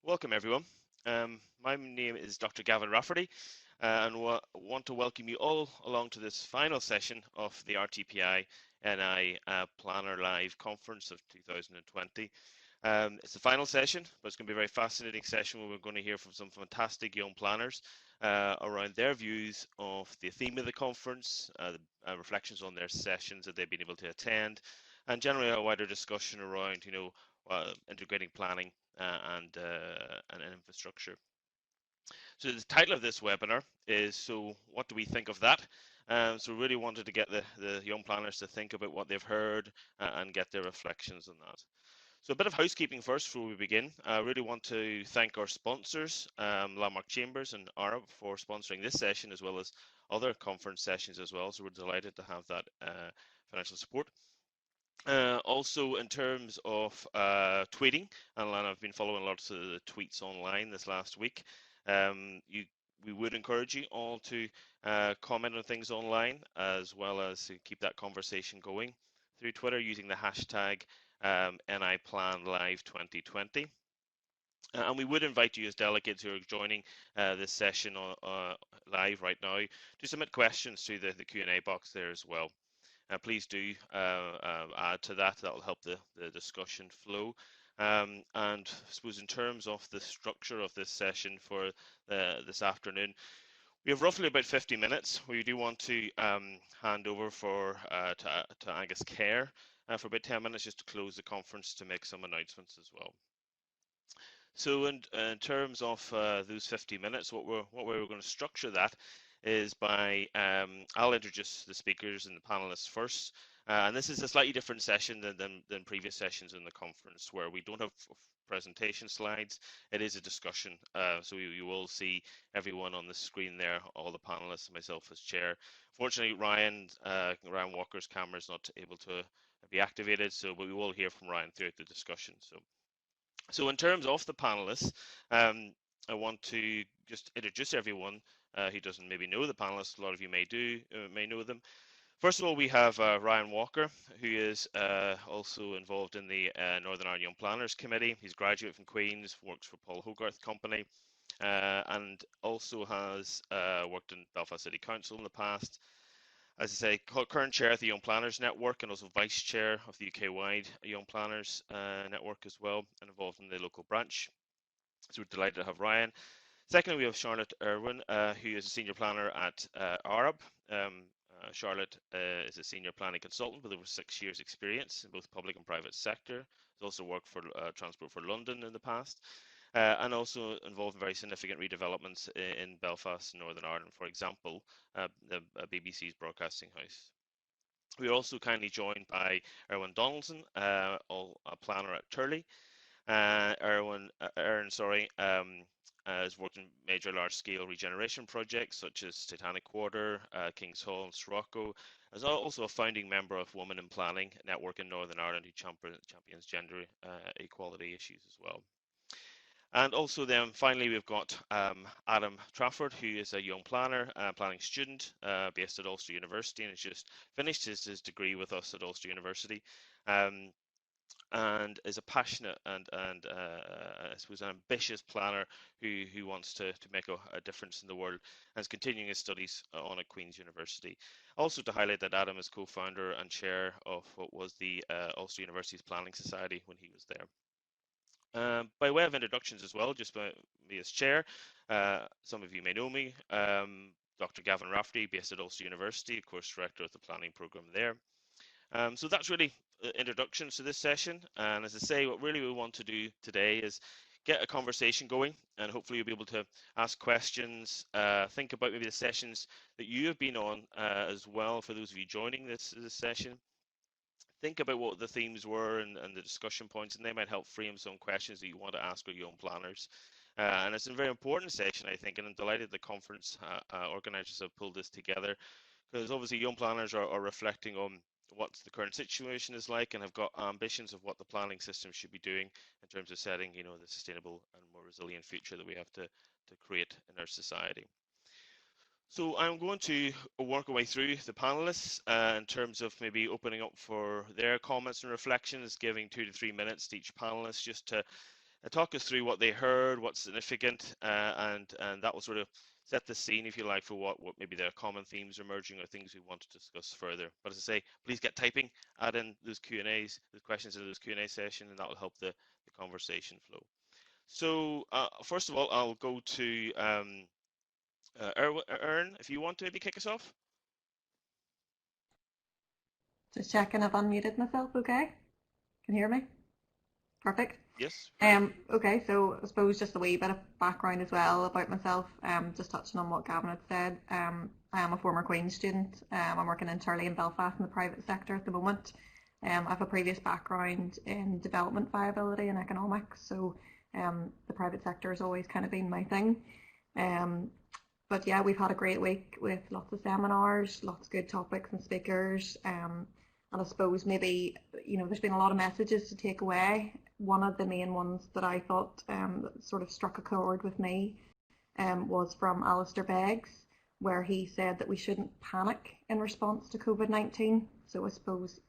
Welcome everyone. My name is Dr. Gavan Rafferty and want to welcome you all along to this final session of the RTPI NI Planner Live Conference of 2020. It's the final session, but it's going to be a very fascinating session where we're going to hear from some fantastic young planners around their views of the theme of the conference, reflections on their sessions that they've been able to attend, and generally a wider discussion around, integrating planning and infrastructure. So the title of this webinar is, so what do we think of that? So we really wanted to get the young planners to think about what they've heard and get their reflections on that. So a bit of housekeeping first before we begin. I really want to thank our sponsors, Landmark Chambers and Arup, for sponsoring this session as well as other conference sessions as well. So we're delighted to have that financial support. Also, in terms of tweeting, and I've been following lots of the tweets online this last week. We would encourage you all to comment on things online, as well as to keep that conversation going through Twitter using the hashtag NIPlanLive2020. And we would invite you as delegates who are joining this session live right now to submit questions to the Q&A box there as well. Please do add to that. That will help the discussion flow. And I suppose in terms of the structure of this session for this afternoon, we have roughly about 50 minutes. We do want to hand over to Angus Kerr for about 10 minutes just to close the conference to make some announcements as well. So in terms of those 50 minutes, what we're going to structure that is by, I'll introduce the speakers and the panelists first. And this is a slightly different session than previous sessions in the conference, where we don't have presentation slides. It is a discussion. So you will see everyone on the screen there, all the panelists, myself as chair. Fortunately, Ryan Walker's camera is not able to be activated, but we will hear from Ryan throughout the discussion. So in terms of the panelists, I want to just introduce everyone who doesn't maybe know the panelists. A lot of you may know them. First of all, we have Ryan Walker, who is also involved in the Northern Ireland Young Planners Committee. He's a graduate from Queens, works for Paul Hogarth Co, and also has worked in Belfast City Council in the past. As I say, current chair of the Young Planners Network and also vice chair of the UK-wide Young Planners Network as well, and involved in the local branch. So we're delighted to have Ryan. Secondly, we have Charlotte Irwin, who is a senior planner at Arup. Charlotte is a senior planning consultant with over 6 years' experience in both public and private sector. Has also worked for Transport for London in the past. And also involved in very significant redevelopments in Belfast and Northern Ireland, for example, the BBC's Broadcasting House. We are also kindly joined by Erin Donaldson, a planner at Turley. Erin has worked in major large-scale regeneration projects such as Titanic Quarter, King's Hall and Sirocco, as also a founding member of Women in Planning Network in Northern Ireland, who champions gender equality issues as well. And also then finally we've got Adam Trafford, who is a young planner, planning student based at Ulster University, and has just finished his degree with us at Ulster University, and is a passionate and I suppose an ambitious planner who wants to make a difference in the world, and is continuing his studies on at Queens University. Also to highlight that Adam is co-founder and chair of what was the Ulster University's Planning Society when he was there. By way of introductions as well, just by me as chair, some of you may know me, Dr. Gavan Rafferty, based at Ulster University, of course, director of the planning program there. So that's really introductions to this session. And as I say, what really we want to do today is get a conversation going, and hopefully you'll be able to ask questions, think about maybe the sessions that you have been on as well, for those of you joining this session. Think about what the themes were and the discussion points, and they might help frame some questions that you want to ask our young planners. And it's a very important session, I think, and I'm delighted the conference organisers have pulled this together, because obviously young planners are reflecting on what the current situation is like and have got ambitions of what the planning system should be doing in terms of setting, the sustainable and more resilient future that we have to create in our society. So I'm going to work our way through the panelists in terms of maybe opening up for their comments and reflections, giving 2 to 3 minutes to each panelist just to talk us through what they heard, what's significant, and that will sort of set the scene, if you like, for what maybe their common themes are emerging or things we want to discuss further. But as I say, please get typing, add in those Q&As, the questions into those Q&A session, and that will help the conversation flow. So first of all, I'll go to Erin, if you want to maybe kick us off. Just checking I've unmuted myself, okay? Can you hear me? Perfect. Yes. Okay, so I suppose just a wee bit of background as well about myself, just touching on what Gavin had said. I am a former Queens student. I'm working in Turley and Belfast in the private sector at the moment. I have a previous background in development viability and economics, so the private sector has always kind of been my thing. But yeah, we've had a great week with lots of seminars, lots of good topics and speakers. And I suppose maybe, there's been a lot of messages to take away. One of the main ones that I thought sort of struck a chord with me was from Alistair Beggs, where he said that we shouldn't panic in response to COVID-19. So I suppose,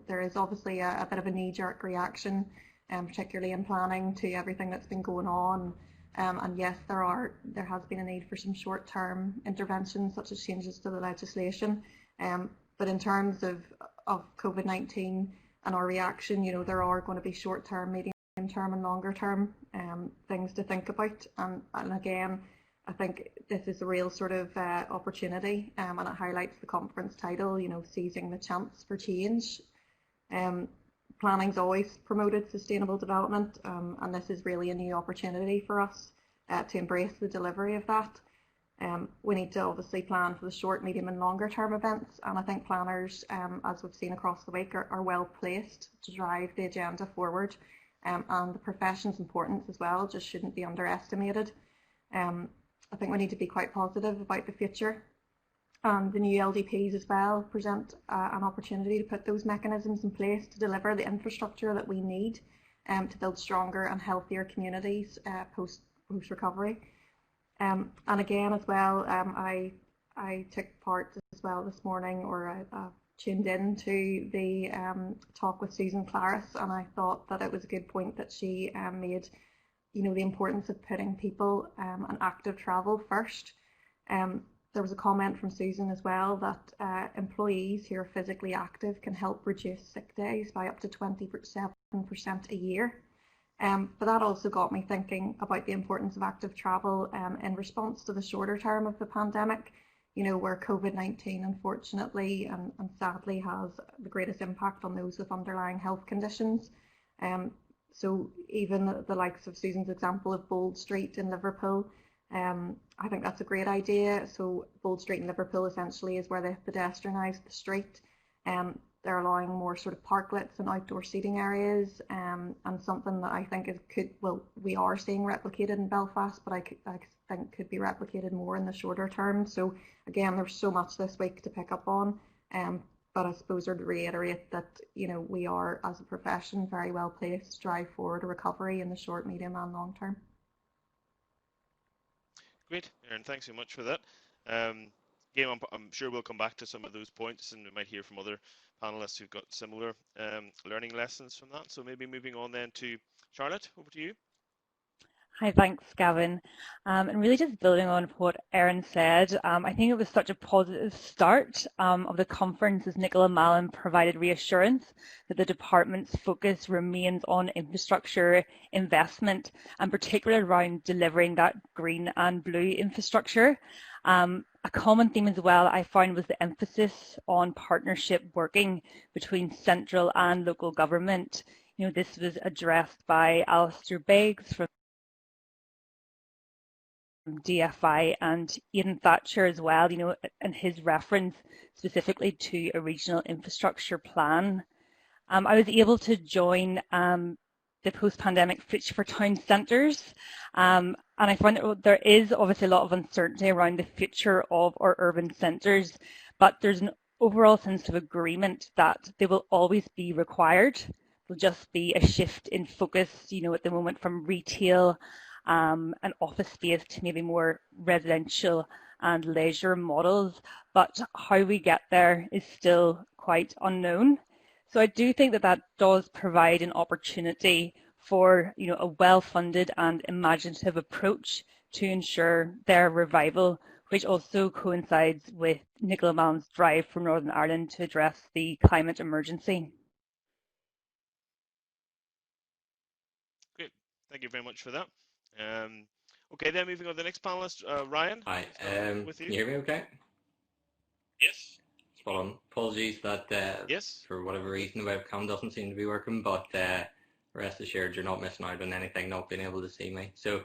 there is obviously a bit of a knee-jerk reaction, particularly in planning, to everything that's been going on. And yes, there has been a need for some short-term interventions, such as changes to the legislation. But in terms of COVID-19 and our reaction, there are going to be short-term, medium-term and longer-term things to think about. And again, I think this is a real sort of opportunity, and it highlights the conference title, seizing the chance for change. Planning's always promoted sustainable development, and this is really a new opportunity for us to embrace the delivery of that. We need to obviously plan for the short, medium and longer term events, and I think planners, as we've seen across the week, are well placed to drive the agenda forward, and the profession's importance as well just shouldn't be underestimated. I think we need to be quite positive about the future. The new LDPs as well present an opportunity to put those mechanisms in place to deliver the infrastructure that we need to build stronger and healthier communities post recovery. And again as well, I took part as well this morning, or I tuned in to the talk with Susan Claris, and I thought that it was a good point that she made, the importance of putting people and active travel first. There was a comment from Susan as well that employees who are physically active can help reduce sick days by up to 27% a year. But that also got me thinking about the importance of active travel in response to the shorter term of the pandemic, where COVID-19 unfortunately and sadly has the greatest impact on those with underlying health conditions. So even the likes of Susan's example of Bold Street in Liverpool, I think that's a great idea. So Bold Street in Liverpool essentially is where they pedestrianised the street. They're allowing more sort of parklets and outdoor seating areas, and something that I think we are seeing replicated in Belfast, but I think could be replicated more in the shorter term. So again, there's so much this week to pick up on, but I suppose I'd reiterate that we are as a profession very well placed to drive forward a recovery in the short, medium and long term. Great, Erin, thanks so much for that. Again, I'm sure we'll come back to some of those points, and we might hear from other panelists who've got similar learning lessons from that. So maybe moving on then to Charlotte, over to you. Hi, thanks, Gavin. And really just building on what Erin said, I think it was such a positive start of the conference as Nicola Mallon provided reassurance that the department's focus remains on infrastructure investment, and particularly around delivering that green and blue infrastructure. A common theme as well I found was the emphasis on partnership working between central and local government. This was addressed by Alistair Beggs from DFI and Ian Thatcher as well, and his reference specifically to a regional infrastructure plan. I was able to join the post-pandemic Future for Town Centres, and I find that there is obviously a lot of uncertainty around the future of our urban centres, but there's an overall sense of agreement that they will always be required. There'll just be a shift in focus, at the moment from retail and office space to maybe more residential and leisure models, but how we get there is still quite unknown. So I do think that does provide an opportunity for a well-funded and imaginative approach to ensure their revival, which also coincides with Nicola Mallon's drive for Northern Ireland to address the climate emergency. Great, thank you very much for that. Okay, then moving on to the next panelist, Ryan. Hi, with you. Can you hear me okay? Yes. Spot on. Apologies that yes, for whatever reason the webcam doesn't seem to be working, but rest assured you're not missing out on anything not being able to see me. So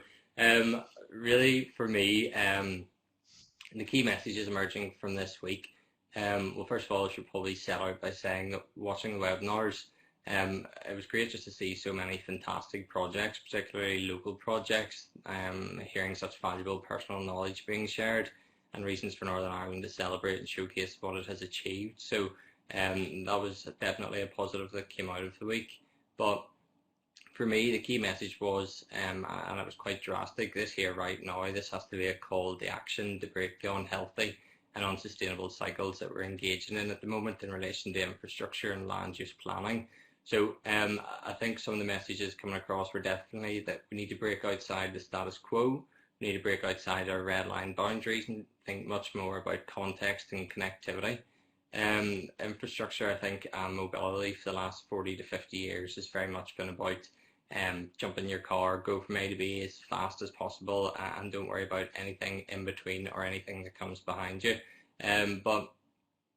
really for me, the key messages emerging from this week, well, first of all, I should probably set out by saying that watching the webinars, it was great just to see so many fantastic projects, particularly local projects, hearing such valuable personal knowledge being shared and reasons for Northern Ireland to celebrate and showcase what it has achieved. So that was definitely a positive that came out of the week. But for me, the key message was, and it was quite drastic, this here right now, this has to be a call to action to break the unhealthy and unsustainable cycles that we're engaging in at the moment in relation to infrastructure and land use planning. So I think some of the messages coming across were definitely that we need to break outside the status quo, we need to break outside our red line boundaries and think much more about context and connectivity. Infrastructure, I think, and mobility for the last 40 to 50 years has very much been about jump in your car, go from A to B as fast as possible, and don't worry about anything in between or anything that comes behind you. But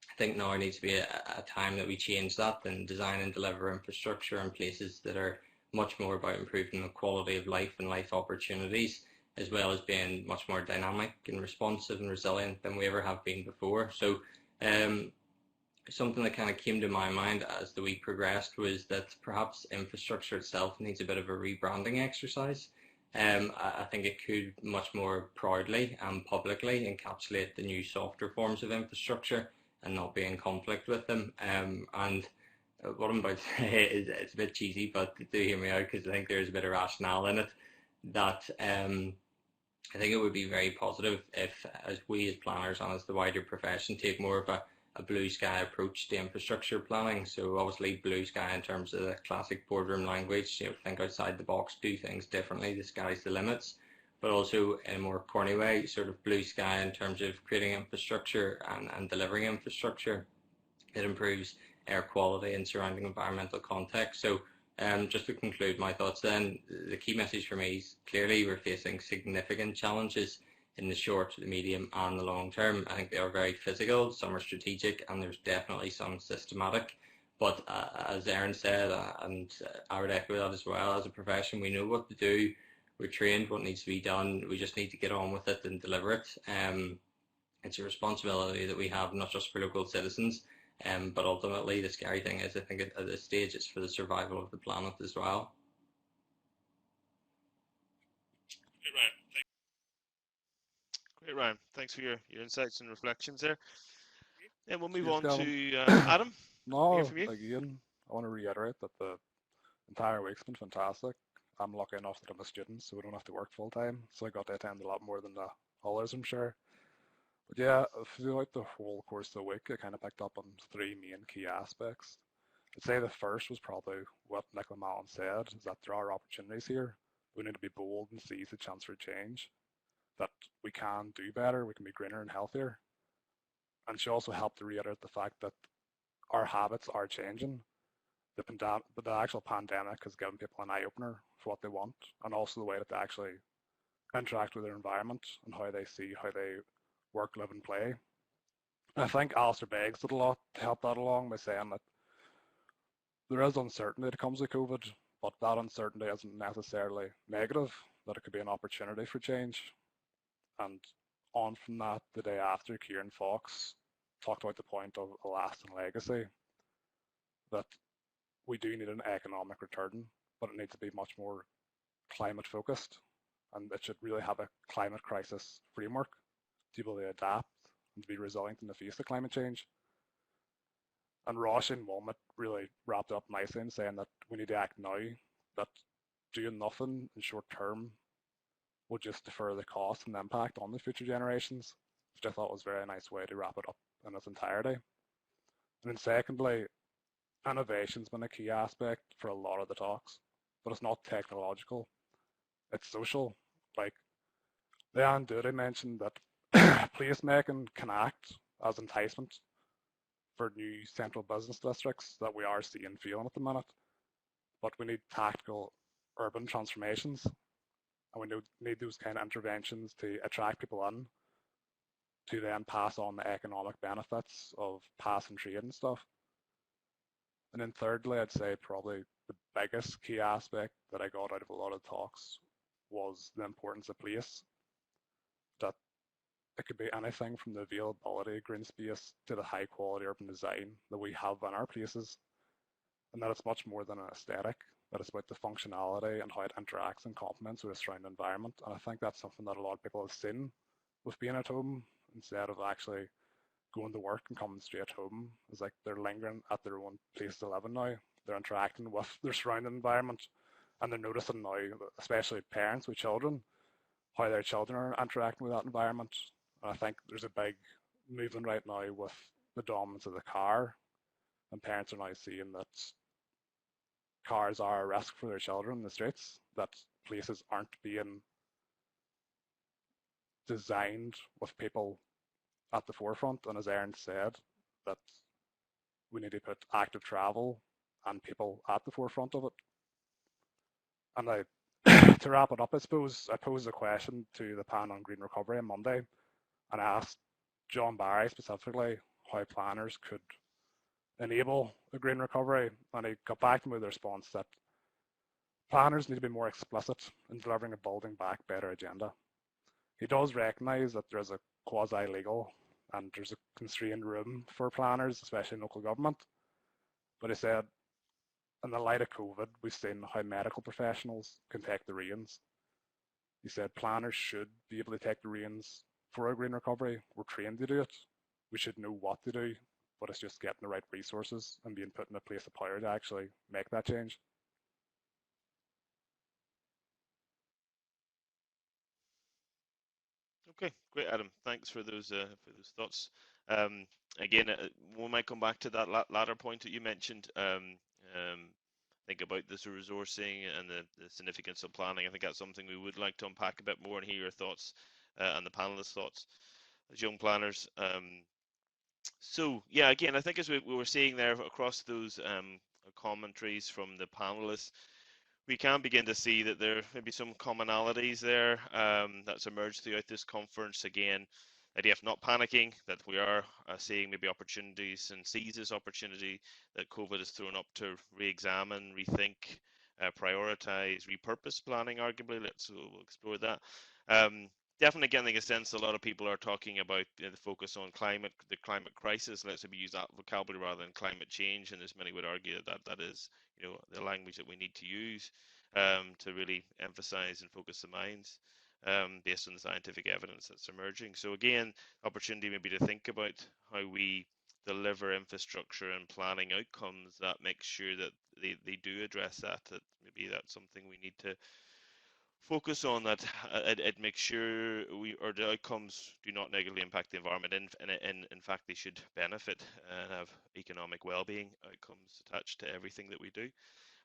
I think now needs to be a time that we change that and design and deliver infrastructure in places that are much more about improving the quality of life and life opportunities, as well as being much more dynamic and responsive and resilient than we ever have been before. So something that kind of came to my mind as the week progressed was that perhaps infrastructure itself needs a bit of a rebranding exercise. I think it could much more proudly and publicly encapsulate the new softer forms of infrastructure and not be in conflict with them. And what I'm about to say is it's a bit cheesy, but do hear me out because I think there's a bit of rationale in it. That I think it would be very positive if, as we as planners and as the wider profession, take more of a blue sky approach to infrastructure planning. So obviously blue sky in terms of the classic boardroom language, think outside the box, do things differently, the sky's the limits, but also in a more corny way, sort of blue sky in terms of creating infrastructure and delivering infrastructure that improves air quality and surrounding environmental context. So just to conclude my thoughts then, the key message for me is clearly we're facing significant challenges in the short, the medium and the long term. I think they are very physical, some are strategic, and there's definitely some systematic. But as Erin said, and I would echo that as well, as a profession we know what to do, we're trained what needs to be done, we just need to get on with it and deliver it. It's a responsibility that we have not just for local citizens, but ultimately the scary thing is I think at this stage it's for the survival of the planet as well. Great, Ryan. Thanks for your insights and reflections there. And we'll move Cheers, on Gavin. to Adam. No, from you. again, I want to reiterate that the entire week's been fantastic. I'm lucky enough that I'm a student, so we don't have to work full time, so I got to attend a lot more than the others, I'm sure. But yeah, throughout the whole course of the week, I kind of picked up on three main key aspects. I'd say the first was probably what Nicola Mallon said, is that there are opportunities here. We need to be bold and seize the chance for change, that we can do better, we can be greener and healthier. And she also helped to reiterate the fact that our habits are changing. The actual pandemic has given people an eye-opener for what they want, and also the way that they actually interact with their environment and how they see how they work, live and play. And I think Alistair Beggs did a lot to help that along by saying that there is uncertainty that comes with COVID, but that uncertainty isn't necessarily negative, that it could be an opportunity for change. And on from that, the day after, Kieran Fox talked about the point of a lasting legacy, that we do need an economic return, but it needs to be much more climate focused, and it should really have a climate crisis framework to be able to adapt and to be resilient in the face of climate change. And Róisín Wilmot really wrapped it up nicely in saying that we need to act now, that doing nothing in short term will just defer the cost and the impact on the future generations, which I thought was a very nice way to wrap it up in its entirety. And then secondly, innovation's been a key aspect for a lot of the talks. but it's not technological. It's social. Like Leanne Doody mentioned that placemaking can act as enticement for new central business districts that we are seeing and feeling at the minute. But we need tactical urban transformations, and we need those kind of interventions to attract people in, to then pass on the economic benefits of passing trade and stuff. And then thirdly, I'd say probably the biggest key aspect that I got out of a lot of talks was the importance of place. That it could be anything from the availability of green space to the high quality urban design that we have in our places. And that it's much more than an aesthetic, that it's about the functionality and how it interacts and complements with the surrounding environment. And I think that's something that a lot of people have seen with being at home instead of actually going to work and coming straight home. It's like they're lingering at their own place to live in now. They're interacting with their surrounding environment, and they're noticing now, especially parents with children, how their children are interacting with that environment. And I think there's a big movement right now with the dominance of the car, and parents are now seeing that cars are a risk for their children in the streets, that places aren't being designed with people at the forefront. And as Erin said, that we need to put active travel and people at the forefront of it. And to wrap it up, I suppose I posed a question to the panel on green recovery on Monday, and I asked John Barry specifically how planners could enable a green recovery, and he got back to me with a response that planners need to be more explicit in delivering a building back better agenda. He does recognise that there's a quasi-legal and there's a constrained room for planners, especially in local government. But he said, in the light of COVID, we've seen how medical professionals can take the reins. He said planners should be able to take the reins for a green recovery. We're trained to do it. We should know what to do, but it's just getting the right resources and being put in a place of power to actually make that change. Okay, great, Adam. Thanks for those thoughts. Again, we might come back to that latter point that you mentioned. Think about this resourcing and the significance of planning. I think that's something we would like to unpack a bit more and hear your thoughts and the panelists' thoughts as young planners. So yeah, again, I think as we were seeing there across those commentaries from the panelists, we can begin to see that there may be some commonalities there that's emerged throughout this conference. Again, idea of not panicking, that we are seeing maybe opportunities and seize this opportunity that COVID has thrown up to re-examine, rethink, prioritize, repurpose planning, arguably. We'll explore that. Definitely getting a sense a lot of people are talking about the focus on the climate crisis. Let's maybe use that vocabulary rather than climate change. And as many would argue that is, the language that we need to use to really emphasize and focus the minds based on the scientific evidence that's emerging. So again, opportunity maybe to think about how we deliver infrastructure and planning outcomes that make sure that they do address that. That maybe that's something we need to focus on, that it makes sure the outcomes do not negatively impact the environment, and in fact they should benefit and have economic well-being outcomes attached to everything that we do.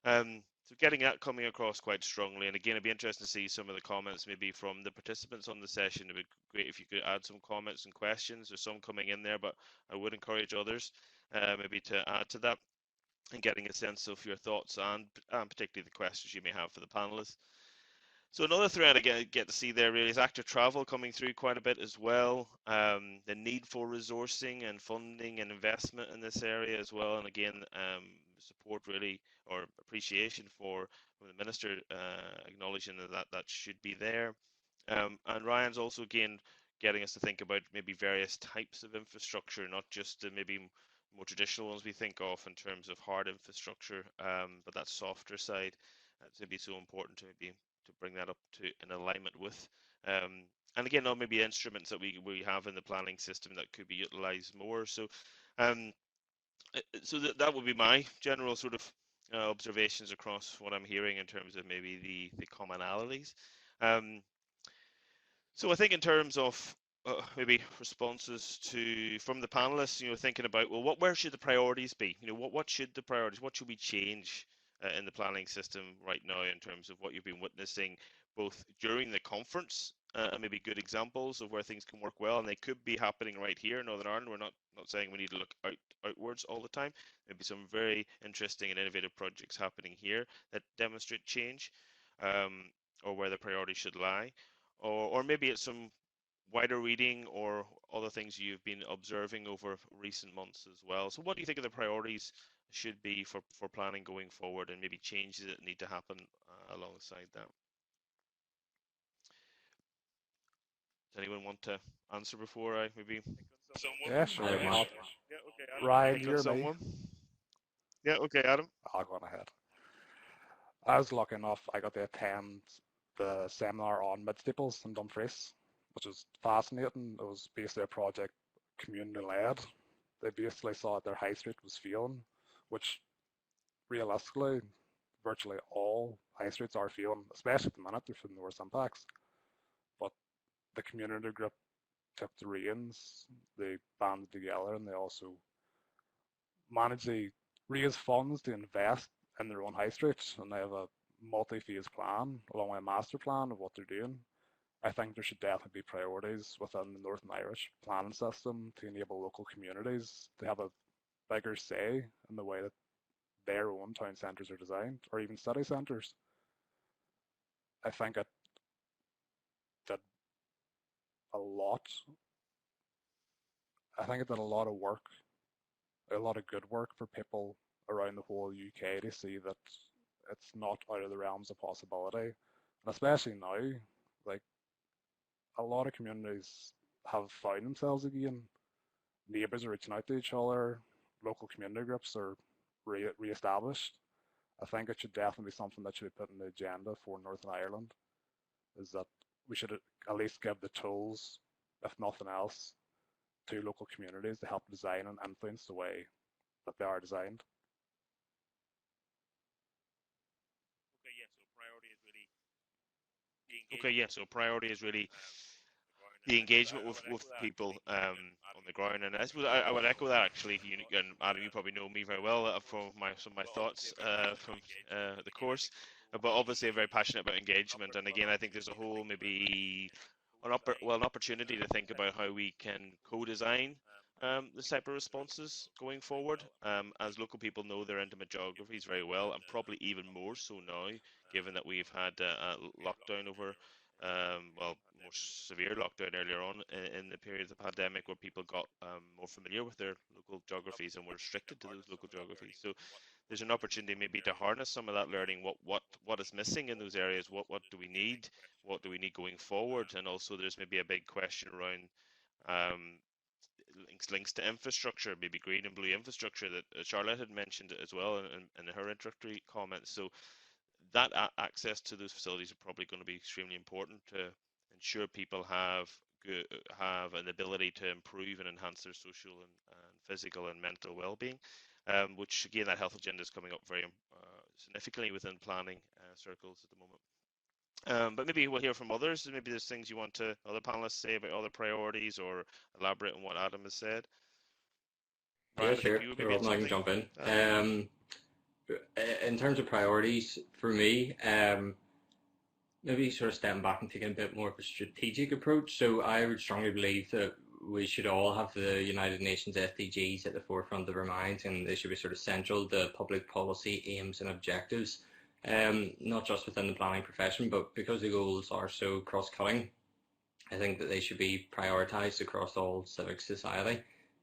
So getting that coming across quite strongly, and again it'd be interesting to see some of the comments maybe from the participants on the session. It'd be great if you could add some comments and questions. There's some coming in there, but I would encourage others maybe to add to that, and getting a sense of your thoughts and particularly the questions you may have for the panelists. So another thread I get to see there really is active travel coming through quite a bit as well. The need for resourcing and funding and investment in this area as well. And again, support really, or appreciation for the Minister acknowledging that should be there. And Ryan's also again getting us to think about maybe various types of infrastructure, not just the maybe more traditional ones we think of in terms of hard infrastructure, but that softer side. That's maybe so important to bring that up to in alignment with. And again, maybe instruments that we have in the planning system that could be utilized more. So that would be my general sort of observations across what I'm hearing in terms of maybe the commonalities. So I think in terms of maybe responses from the panelists, thinking about, well, where should the priorities be? What should the priorities? What should we change in the planning system right now in terms of what you've been witnessing both during the conference and maybe good examples of where things can work well, and they could be happening right here in Northern Ireland. We're not saying we need to look outwards all the time. Maybe some very interesting and innovative projects happening here that demonstrate change, or where the priorities should lie, or maybe it's some wider reading or other things you've been observing over recent months as well. So what do you think of the priorities should be for planning going forward, and maybe changes that need to happen alongside that? Does anyone want to answer before I maybe? Yeah, sure. Adam, I'll, Yeah, okay, Adam. Ryan, Think of you're me. someone. Yeah, okay, Adam. I'll go on ahead. I was lucky enough, I got to attend the seminar on mid-staples in Dumfries, which was fascinating. It was basically a project community-led. They basically saw that their high street was failing, which realistically, virtually all high streets are failing, especially at the minute, they're feeling the worst impacts. But the community group took the reins, they banded together, and they also managed to raise funds to invest in their own high streets, and they have a multi-phase plan along with a master plan of what they're doing. I think there should definitely be priorities within the Northern Irish planning system to enable local communities to have a bigger say in the way that their own town centres are designed, or even city centres. I think it did a lot. I think it did a lot of work, a lot of good work for people around the whole UK to see that it's not out of the realms of possibility. And especially now, like, a lot of communities have found themselves again. Neighbours are reaching out to each other, local community groups are re-established. I think it should definitely be something that should be put on the agenda for Northern Ireland, is that we should at least give the tools, if nothing else, to local communities to help design and influence the way that they are designed. Okay, yeah, so priority is really the engagement with people on the ground, and I suppose I would echo that actually. And Adam, you probably know me very well from some of my thoughts from the course, but obviously I'm very passionate about engagement. And again, I think there's a whole maybe an opportunity to think about how we can co-design this type of responses going forward. As local people know their intimate geographies very well, and probably even more so now, given that we've had a lockdown over. More severe lockdown earlier on in the period of the pandemic, where people got more familiar with their local geographies and were restricted to those local geographies. So there's an opportunity maybe to harness some of that learning. What is missing in those areas? What do we need? What do we need going forward? And also there's maybe a big question around links to infrastructure, maybe green and blue infrastructure that Charlotte had mentioned as well in her introductory comments. So that access to those facilities are probably going to be extremely important to ensure people have an ability to improve and enhance their social and physical and mental well-being, which again, that health agenda is coming up very significantly within planning circles at the moment. But maybe we'll hear from others. Maybe there's things you want other panelists say about other priorities, or elaborate on what Adam has said. Yeah, sure. I can jump in. In terms of priorities, for me, maybe sort of stepping back and taking a bit more of a strategic approach. So I would strongly believe that we should all have the United Nations SDGs at the forefront of our minds, and they should be sort of central to public policy aims and objectives, not just within the planning profession, but because the goals are so cross-cutting, I think that they should be prioritised across all civic society.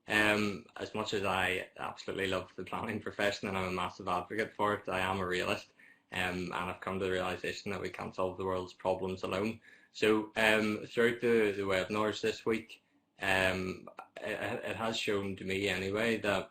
As much as I absolutely love the planning profession and I'm a massive advocate for it, I am a realist, and I've come to the realisation that we can't solve the world's problems alone. So throughout the webinars this week, it has shown to me anyway that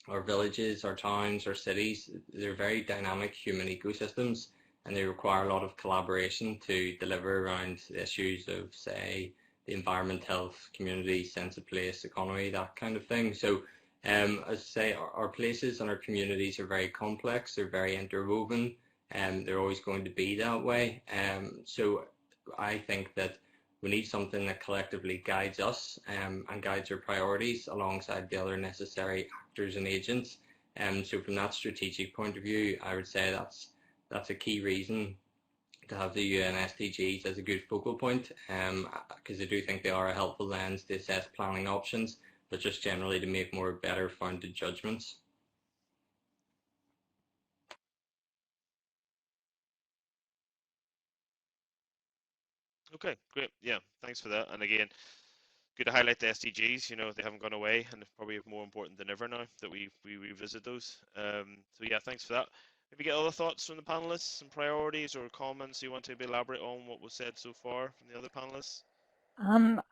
our villages, our towns, our cities, they're very dynamic human ecosystems, and they require a lot of collaboration to deliver around the issues of, say, the environment, health, community, sense of place, economy, that kind of thing. So as I say, our places and our communities are very complex, they're very interwoven, and they're always going to be that way. So I think that we need something that collectively guides us and guides our priorities alongside the other necessary actors and agents So from that strategic point of view, I would say that's a key reason to have the UN SDGs as a good focal point, because I do think they are a helpful lens to assess planning options, but just generally to make more better founded judgments. Okay, great. Yeah, thanks for that. And again, good to highlight the SDGs. You know, they haven't gone away, and it's probably more important than ever now that we revisit those. So yeah, thanks for that. Maybe get other thoughts from the panelists and priorities or comments you want to elaborate on what was said so far from the other panelists.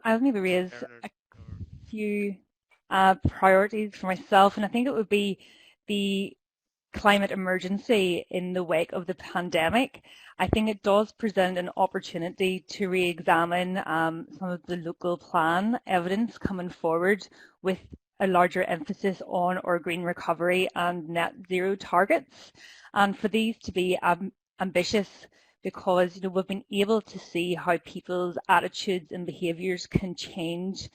I'll maybe raise Erin a few priorities for myself, and I think it would be the climate emergency in the wake of the pandemic. I think it does present an opportunity to re-examine some of the local plan evidence coming forward with a larger emphasis on our green recovery and net zero targets, and for these to be ambitious, because we've been able to see how people's attitudes and behaviours can change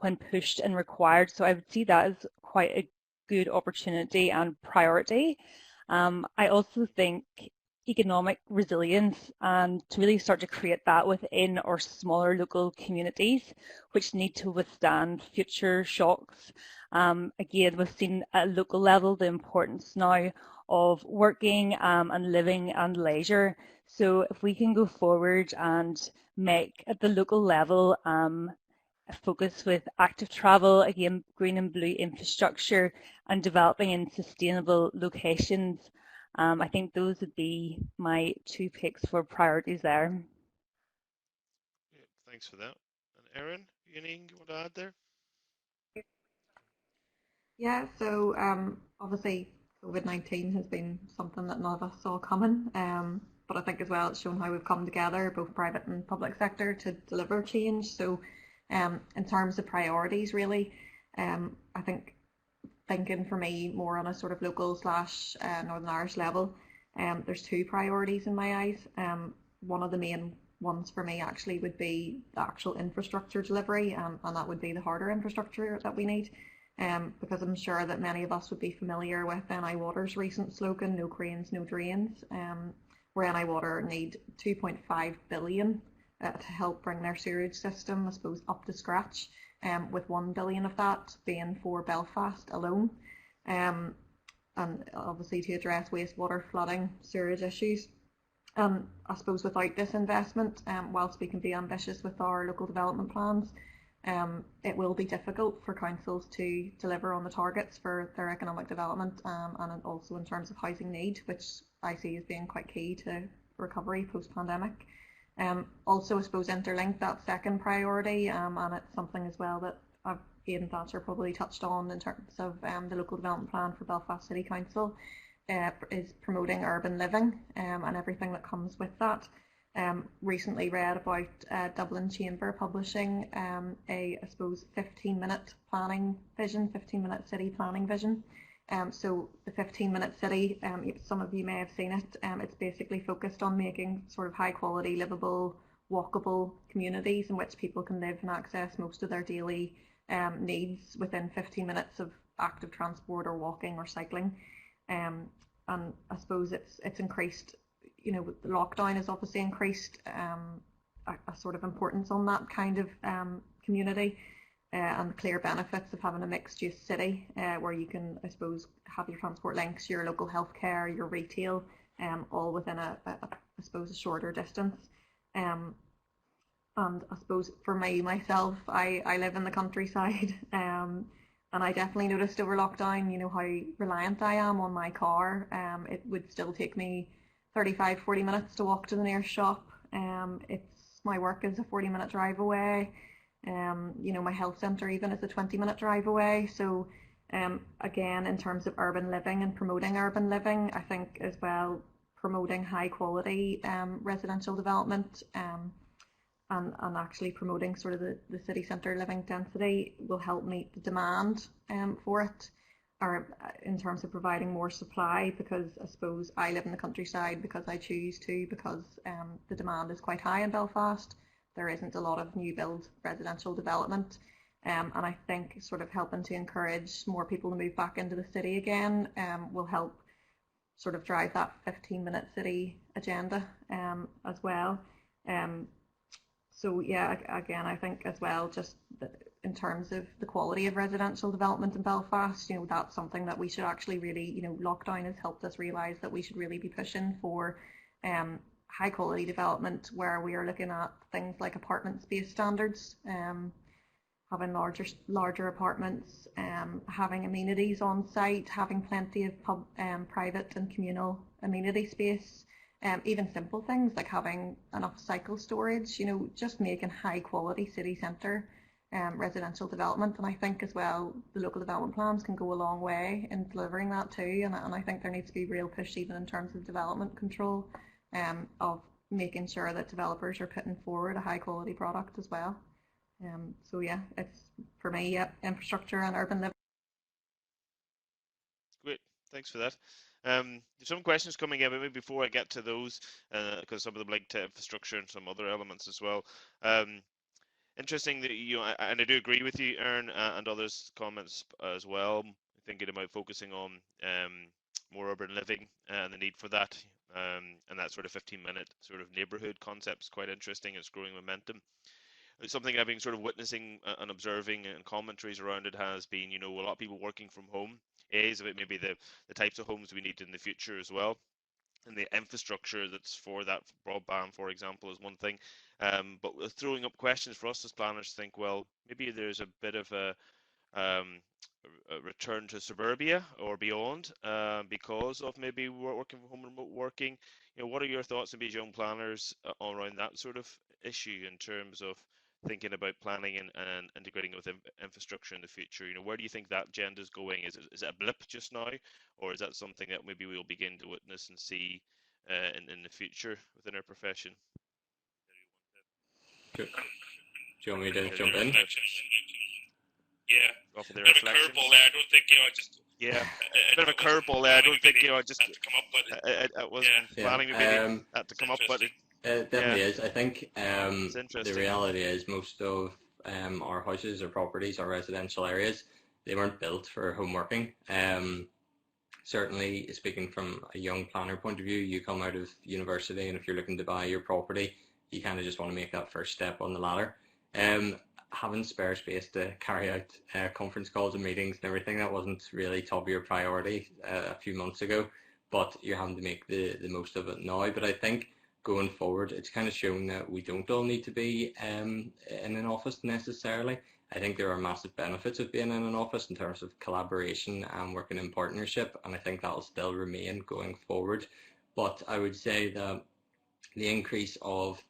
when pushed and required. So I would see that as quite a good opportunity and priority. I also think economic resilience and to really start to create that within our smaller local communities, which need to withstand future shocks. Again, we've seen at local level the importance now of working and living and leisure. So if we can go forward and make at the local level a focus with active travel, again, green and blue infrastructure, and developing in sustainable locations, I think those would be my 2 picks for priorities there. Yeah, thanks for that. And Erin, anything you want to add there? Yeah, so obviously COVID-19 has been something that none of us saw coming, but I think as well it's shown how we've come together, both private and public sector, to deliver change. So in terms of priorities, really, I think thinking for me more on a sort of local slash Northern Irish level, there's 2 priorities in my eyes. One of the main ones for me actually would be the actual infrastructure delivery, and that would be the harder infrastructure that we need. Because I'm sure that many of us would be familiar with NI Water's recent slogan, no cranes, no drains, where NI Water need 2.5 billion to help bring their sewage system, I suppose, up to scratch, with 1 billion of that being for Belfast alone, and obviously to address wastewater, flooding, sewage issues. I suppose without this investment, whilst we can be ambitious with our local development plans, it will be difficult for councils to deliver on the targets for their economic development, and also in terms of housing need, which I see as being quite key to recovery post-pandemic. Also, I suppose, interlinked that second priority, and it's something as well that Aidan Thatcher probably touched on in terms of the local development plan for Belfast City Council, is promoting urban living and everything that comes with that. Recently read about Dublin Chamber publishing I suppose 15-minute planning vision, 15-minute city planning vision. So the 15-minute city, some of you may have seen it, it's basically focused on making sort of high quality, livable, walkable communities in which people can live and access most of their daily needs within 15 minutes of active transport or walking or cycling. And I suppose it's increased, the lockdown has obviously increased a sort of importance on that kind of community. And the clear benefits of having a mixed-use city where you can, I suppose, have your transport links, your local healthcare, your retail, all within I suppose, a shorter distance. And I suppose for myself, I live in the countryside, and I definitely noticed over lockdown, how reliant I am on my car. It would still take me 35-40 minutes to walk to the nearest shop. My work is a 40-minute drive away. My health centre even is a 20-minute drive away. So again, in terms of urban living and promoting urban living, I think as well promoting high quality residential development and actually promoting sort of the city centre living density will help meet the demand for it, or in terms of providing more supply, because I suppose I live in the countryside because I choose to, because the demand is quite high in Belfast. There isn't a lot of new build residential development, And I think sort of helping to encourage more people to move back into the city again will help sort of drive that 15-minute city agenda as well. So yeah, again, I think as well, just in terms of the quality of residential development in Belfast, that's something that we should actually really, lockdown has helped us realise that we should really be pushing for high quality development where we are looking at things like apartment space standards, having larger apartments, having amenities on site, having plenty of private and communal amenity space. Even simple things like having enough cycle storage, just making high quality city centre residential development. And I think as well the local development plans can go a long way in delivering that too, and I think there needs to be real push even in terms of development control, of making sure that developers are putting forward a high quality product as well. So yeah, it's for me, yeah, infrastructure and urban living. Great, thanks for that. There's some questions coming in, but maybe before I get to those, because some of them link to infrastructure and some other elements as well. Interesting that and I do agree with you, Erin, and others' comments as well. Thinking about focusing on more urban living and the need for that, and that sort of 15-minute sort of neighbourhood concept is quite interesting. It's growing momentum. It's something I've been sort of witnessing and observing, and commentaries around it has been, a lot of people working from home is about maybe the types of homes we need in the future as well. And the infrastructure that's for that, broadband, for example, is one thing. But throwing up questions for us as planners to think, well, maybe there's a bit of a return to suburbia or beyond because of maybe working from home, remote working. What are your thoughts, maybe as young planners, around that sort of issue in terms of thinking about planning and integrating it with infrastructure in the future? Where do you think that agenda is going? Is it a blip just now, or is that something that maybe we'll begin to witness and see in the future within our profession? Do you want me to jump in? Yeah, Offer their bit of a reflections. curveball there. I don't think Bit of a curveball there. I don't think just to come up with it. I wasn't planning maybe that to come up, but it definitely is. I think it's the interesting. reality is most of our houses or properties or residential areas, they weren't built for home working. Certainly, speaking from a young planner point of view, you come out of university, and if you're looking to buy your property, you kind of just want to make that first step on the ladder. Having spare space to carry out conference calls and meetings and everything, that wasn't really top of your priority a few months ago, but you're having to make the most of it now. But I think going forward, it's kind of shown that we don't all need to be in an office necessarily. I think there are massive benefits of being in an office in terms of collaboration and working in partnership, and I think that will still remain going forward. But I would say that the increase of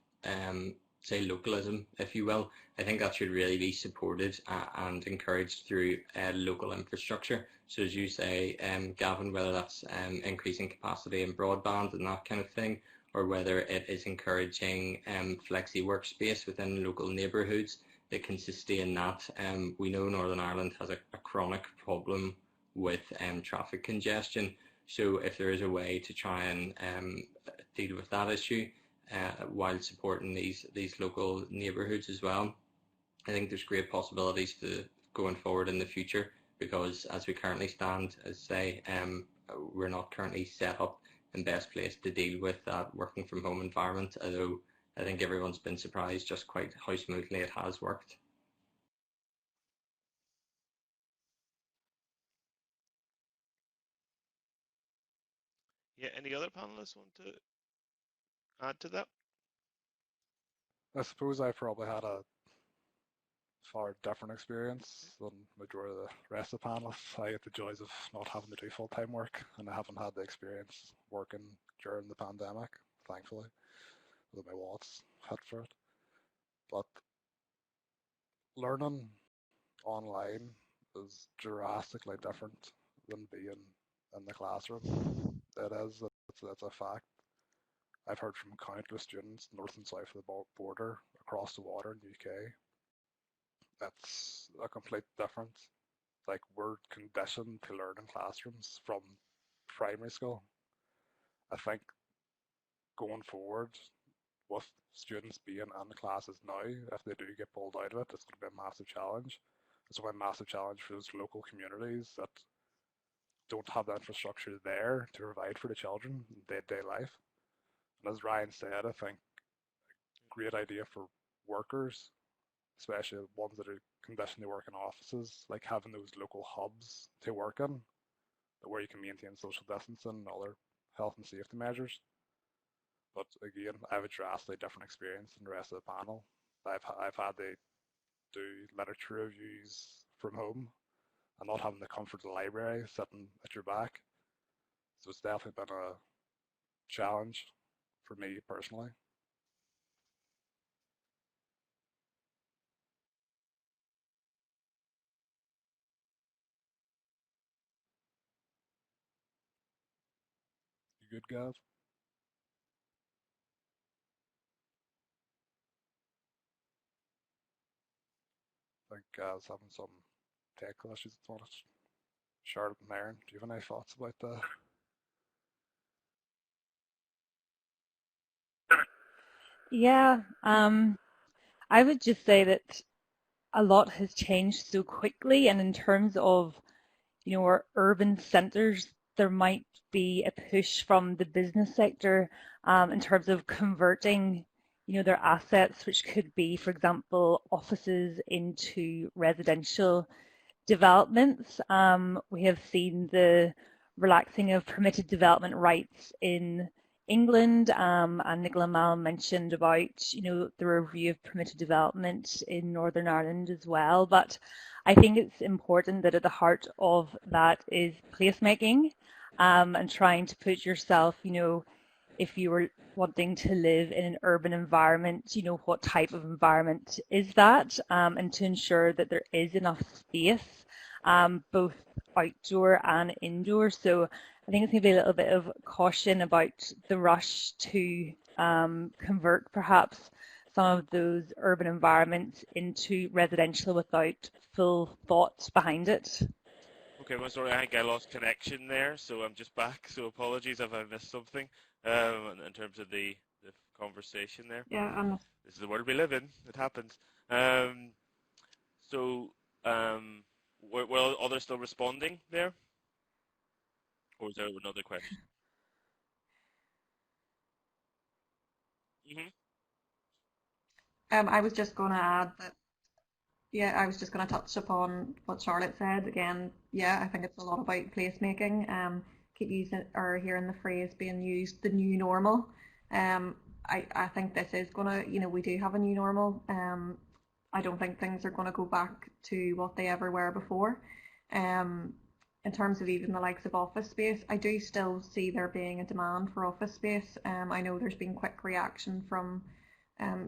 say localism, if you will, I think that should really be supported and encouraged through local infrastructure. So as you say, Gavin, whether that's increasing capacity in broadband and that kind of thing, or whether it is encouraging flexi workspace within local neighbourhoods that can sustain that. We know Northern Ireland has a chronic problem with traffic congestion. So if there is a way to try and deal with that issue, while supporting these local neighbourhoods as well, I think there's great possibilities to going forward in the future, because as we currently stand, as say, we're not currently set up and best placed to deal with that working from home environment, although I think everyone's been surprised just quite how smoothly it has worked. Yeah, any other panelists want to add to that? I suppose I probably had a far different experience than the majority of the rest of the panelists. I get the joys of not having to do full-time work, and I haven't had the experience working during the pandemic, thankfully, with my wallets hit for it. But learning online is drastically different than being in the classroom. It is, it's a fact. I've heard from countless students north and south of the border, across the water in the UK. It's a complete difference. Like, we're conditioned to learn in classrooms from primary school. I think going forward with students being in the classes now, if they do get pulled out of it, it's going to be a massive challenge. It's a massive challenge for those local communities that don't have the infrastructure there to provide for the children in day-to-day life. And as Ryan said, I think a great idea for workers, especially ones that are conditioned to work in offices, like having those local hubs to work in, where you can maintain social distancing and other health and safety measures. But again, I have a drastically different experience than the rest of the panel. I've had to do literature reviews from home and not having the comfort of the library sitting at your back. So it's definitely been a challenge for me personally. You good, Gav? I think Gav's having some technical issues at the moment. Charlotte and Erin, do you have any thoughts about that? Yeah, I would just say that a lot has changed so quickly, and in terms of, our urban centres, there might be a push from the business sector in terms of converting, their assets, which could be, for example, offices into residential developments. We have seen the relaxing of permitted development rights in England, and Nicola Mal mentioned about, the review of permitted development in Northern Ireland as well. But I think it's important that at the heart of that is placemaking, and trying to put yourself, if you were wanting to live in an urban environment, what type of environment is that, and to ensure that there is enough space, both outdoor and indoor. So I think it's going to be a little bit of caution about the rush to convert perhaps some of those urban environments into residential without full thought behind it. Okay, well, sorry, I think I lost connection there, so I'm just back. So apologies if I missed something in terms of the conversation there. Yeah, this is the world we live in. It happens. Were others still responding there? Or is there another question? I was just going to add that, yeah, I was just going to touch upon what Charlotte said. Again, yeah, I think it's a lot about placemaking. Keep using or hearing the phrase being used, the new normal. I think this is going to, we do have a new normal. I don't think things are going to go back to what they ever were before. In terms of even the likes of office space, I do still see there being a demand for office space. I know there's been quick reaction from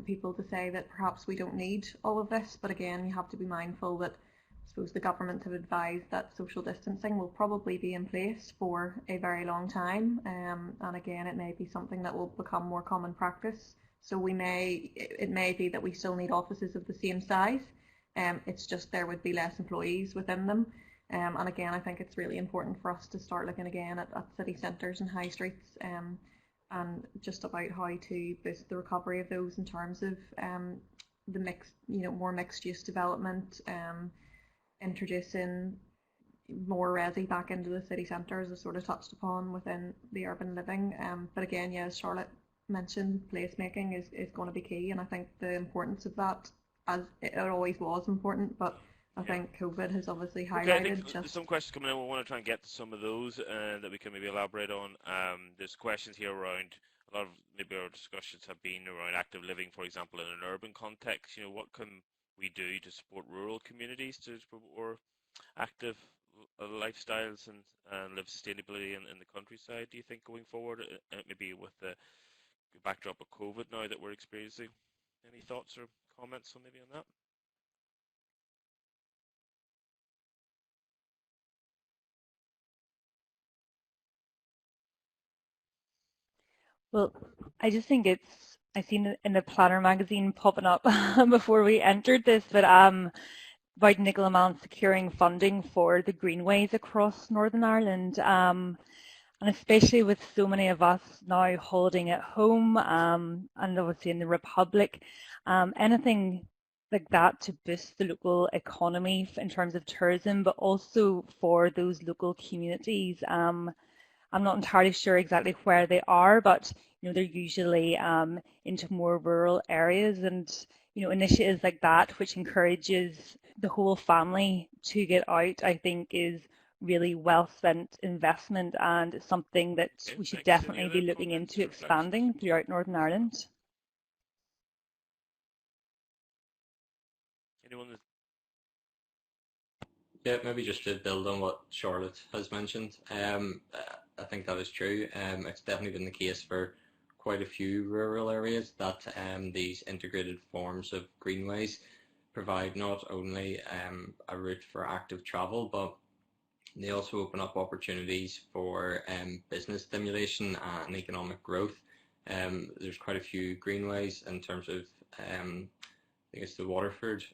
people to say that perhaps we don't need all of this, but again, you have to be mindful that I suppose the government have advised that social distancing will probably be in place for a very long time, and again, it may be something that will become more common practice. So it may be that we still need offices of the same size. It's just there would be less employees within them. And again, I think it's really important for us to start looking again at city centres and high streets, and just about how to boost the recovery of those in terms of the mixed, more mixed use development, introducing more resi back into the city centres as sort of touched upon within the urban living. But again, yeah, as Charlotte mentioned, placemaking is going to be key, and I think the importance of that, as it always was important, but I think COVID has obviously highlighted. Okay, there's some questions coming in. We want to try and get to some of those that we can maybe elaborate on. There's questions here around a lot of maybe our discussions have been around active living, for example, in an urban context. What can we do to support rural communities to support more active lifestyles and live sustainability in the countryside? Do you think going forward, maybe with the backdrop of COVID now that we're experiencing? Any thoughts or comments on maybe on that? Well, I just think I seen it in the Planner magazine popping up before we entered this, but about Nicola Malin securing funding for the greenways across Northern Ireland, and especially with so many of us now holding at home, and obviously in the Republic, anything like that to boost the local economy in terms of tourism, but also for those local communities. I'm not entirely sure exactly where they are, but they're usually into more rural areas, and initiatives like that, which encourages the whole family to get out, I think is really well spent investment, and it's something that Okay, we should thanks. Any definitely other be looking comments into or reflections? expanding throughout Northern Ireland. Anyone? Yeah, maybe just to build on what Charlotte has mentioned. I think that is true. It's definitely been the case for quite a few rural areas that these integrated forms of greenways provide not only a route for active travel, but they also open up opportunities for business stimulation and economic growth. There's quite a few greenways in terms of I think it's the Waterford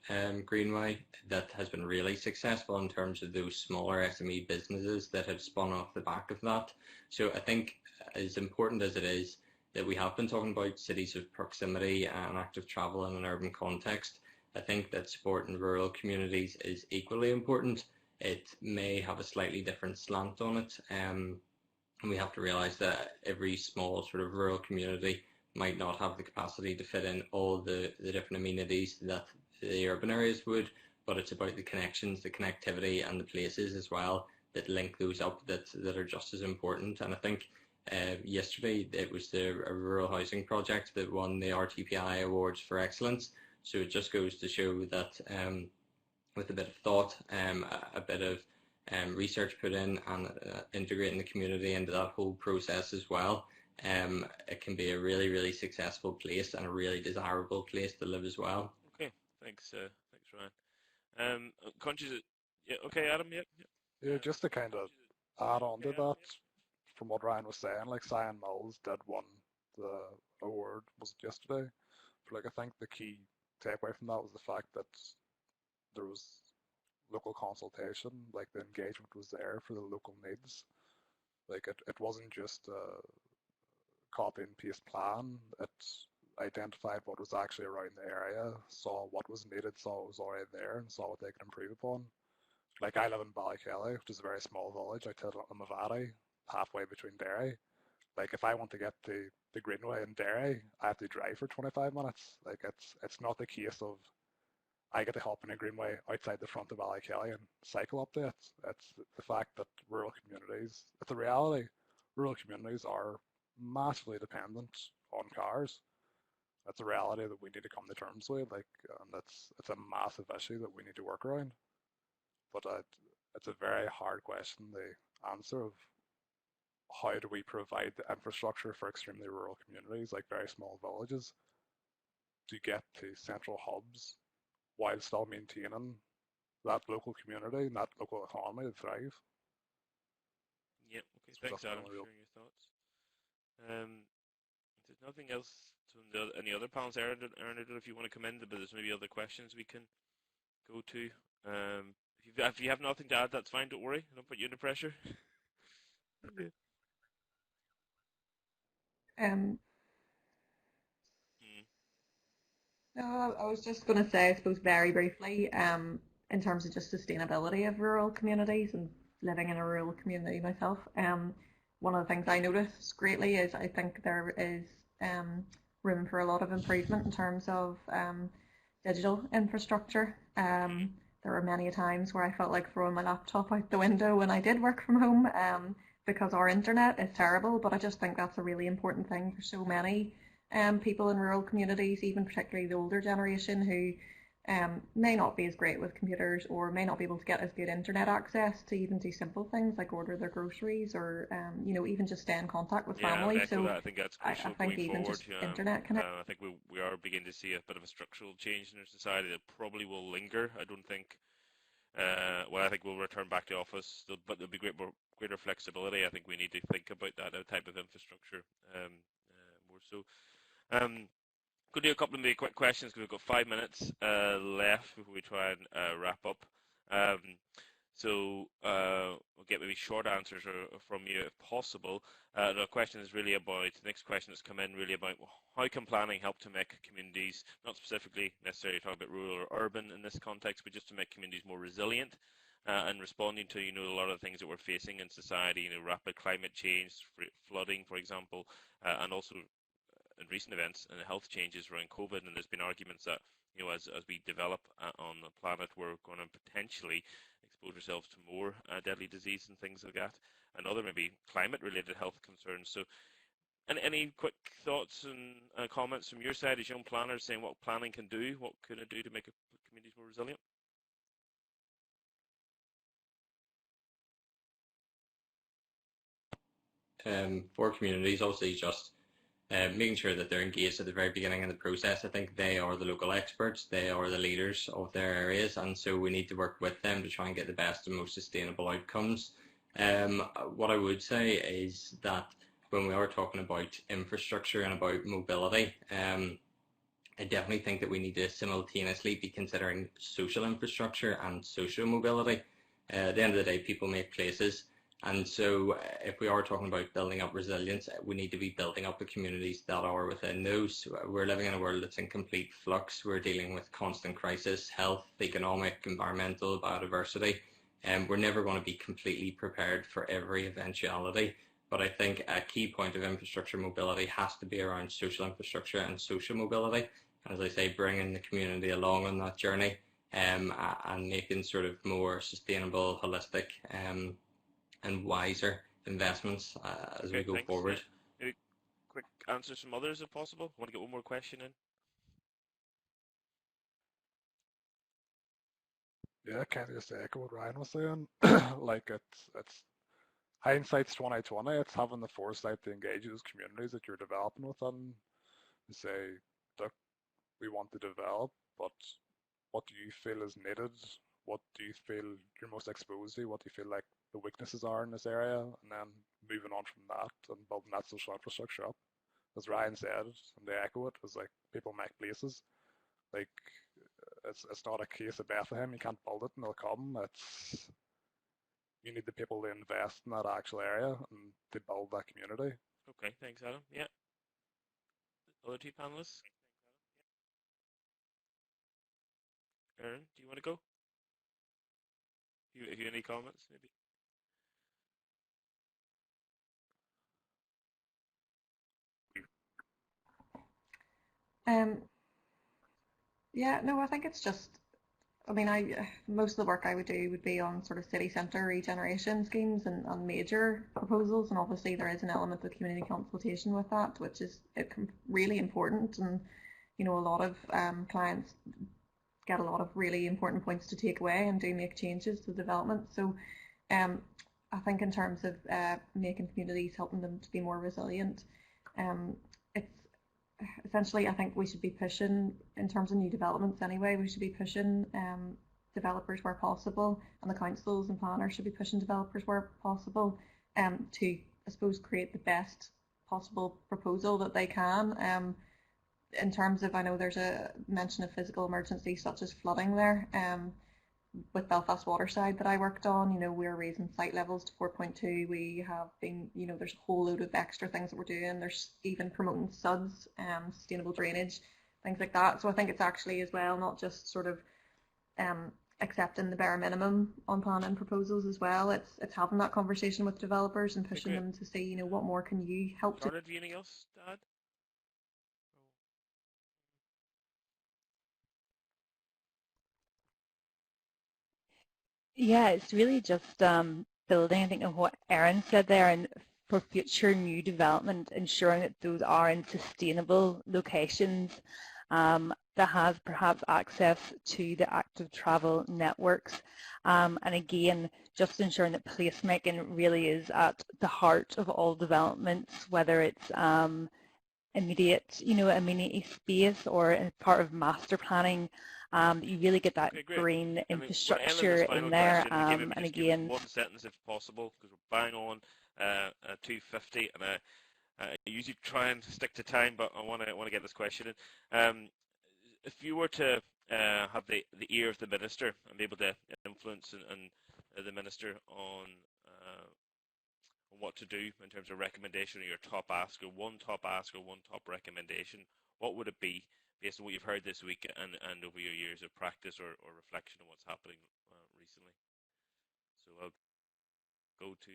Greenway that has been really successful in terms of those smaller SME businesses that have spun off the back of that. So I think as important as it is that we have been talking about cities of proximity and active travel in an urban context, I think that support in rural communities is equally important. It may have a slightly different slant on it, and we have to realise that every small sort of rural community might not have the capacity to fit in all the different amenities that the urban areas would, but it's about the connections, the connectivity and the places as well that link those up that are just as important. And I think yesterday it was the rural housing project that won the RTPI Awards for Excellence. So it just goes to show that with a bit of thought, a bit of research put in and integrating the community into that whole process as well, it can be a really, really successful place and a really desirable place to live as well. Okay, thanks, Ryan. Conscious. Yeah. Okay, Adam. Yeah. Yeah, just to kind of add on to that, from what Ryan was saying, like Cyan Mills did win the award, was it yesterday? But like I think the key takeaway from that was the fact that there was local consultation, like the engagement was there for the local needs. Like it wasn't just a copy and paste plan. It identified what was actually around the area, saw what was needed, saw what was already there, and saw what they could improve upon. Like I live in Ballykelly, which is a very small village outside of Mavati, halfway between Derry. Like if I want to get to the Greenway in Derry, I have to drive for 25 minutes. Like it's not the case of I get to hop in a greenway outside the front of Ballykelly and cycle up to it. It's the fact that rural communities, it's a reality. Rural communities are massively dependent on cars. That's a reality that we need to come to terms with. Like, and it's a massive issue that we need to work around. But it's a very hard question to answer of how do we provide the infrastructure for extremely rural communities like very small villages to get to central hubs while still maintaining that local community and that local economy to thrive. Yeah. Okay. So Thanks, Adam, for sharing your thoughts. If there's nothing else from any other panels, Erin, if you want to come in, but there's maybe other questions we can go to. If you have nothing to add, that's fine. Don't worry. I don't put you under pressure. Um, Mm. no, I was just going to say, I suppose very briefly, in terms of just sustainability of rural communities and living in a rural community myself, one of the things I notice greatly is I think there is room for a lot of improvement in terms of digital infrastructure. There were many times where I felt like throwing my laptop out the window when I did work from home, because our internet is terrible. But I just think that's a really important thing for so many people in rural communities, even particularly the older generation who may not be as great with computers or may not be able to get as good internet access to even do simple things like order their groceries or even just stay in contact with family. I so that. I think that's crucial I think going even forward. just internet connection. I think we are beginning to see a bit of a structural change in our society that probably will linger. I don't think. I think we'll return back to office, but there'll be greater flexibility. I think we need to think about that type of infrastructure more so. Could do a couple of maybe quick questions because we've got 5 minutes left before we try and wrap up. So we'll get maybe short answers from you if possible. The question is really about, the next question that's come in really about how can planning help to make communities, not specifically necessarily talking about rural or urban in this context, but just to make communities more resilient and responding to, a lot of the things that we're facing in society, rapid climate change, flooding, for example, and also in recent events and health changes around COVID. And there's been arguments that, as we develop on the planet, we're going to potentially expose ourselves to more deadly disease and things like that, and other maybe climate-related health concerns. So, any quick thoughts and comments from your side as young planners, saying what planning can do, what can it do to make communities more resilient? For communities, obviously, just making sure that they're engaged at the very beginning of the process. I think they are the local experts, they are the leaders of their areas, and so we need to work with them to try and get the best and most sustainable outcomes. What I would say is that when we are talking about infrastructure and about mobility, I definitely think that we need to simultaneously be considering social infrastructure and social mobility. At the end of the day, people make places. And so if we are talking about building up resilience, we need to be building up the communities that are within those. We're living in a world that's in complete flux. We're dealing with constant crisis, health, economic, environmental, biodiversity. And we're never going to be completely prepared for every eventuality. But I think a key point of infrastructure mobility has to be around social infrastructure and social mobility. And as I say, bringing the community along on that journey and making sort of more sustainable, holistic, and wiser investments as we go forward. Maybe quick answers from others if possible. I want to get one more question in. Yeah, kind of just echo what Ryan was saying. Like it's hindsight's 2020. It's having the foresight to engage those communities that you're developing within. To say, look, we want to develop, but what do you feel is needed? What do you feel you're most exposed to? What do you feel like the weaknesses are in this area? And then moving on from that and building that social infrastructure up. As Ryan said, and they echo it, is like people make places. Like it's not a case of Bethlehem. You can't build it and they'll come. It's you need the people to invest in that actual area and to build that community. Okay, thanks, Adam. Yeah. Other two panelists? Erin, do you want to go? If you have any comments, maybe? Yeah, no, I think it's just, I mean, most of the work I would do would be on sort of city centre regeneration schemes and on major proposals, and obviously there is an element of community consultation with that, which is really important, and a lot of clients get a lot of really important points to take away and do make changes to development. So I think in terms of making communities, helping them to be more resilient, it's essentially, I think we should be pushing, in terms of new developments anyway, we should be pushing developers where possible, and the councils and planners should be pushing developers where possible to, I suppose, create the best possible proposal that they can. In terms of, I know there's a mention of physical emergencies such as flooding there. With Belfast Waterside that I worked on, we're raising site levels to 4.2. We have been, there's a whole load of extra things that we're doing. There's even promoting SUDs, sustainable drainage, things like that. So I think it's actually as well, not just sort of accepting the bare minimum on planning proposals as well. It's having that conversation with developers and pushing them to say, what more can you help to. Charlotte, anything else to add? Yeah, it's really just building, I think, on what Erin said there, and for future new development, ensuring that those are in sustainable locations that has perhaps access to the active travel networks. And again, just ensuring that placemaking really is at the heart of all developments, whether it's immediate, amenity space or as part of master planning. You really get that green infrastructure in there, and again, one sentence if possible, because we're bang on 2:50, and I usually try and stick to time, but I want to get this question in. If you were to have the ear of the minister and be able to influence and the minister on what to do in terms of recommendation or your top ask or one top recommendation, what would it be based on what you've heard this week and over your years of practice or reflection on what's happening recently? So I'll go to,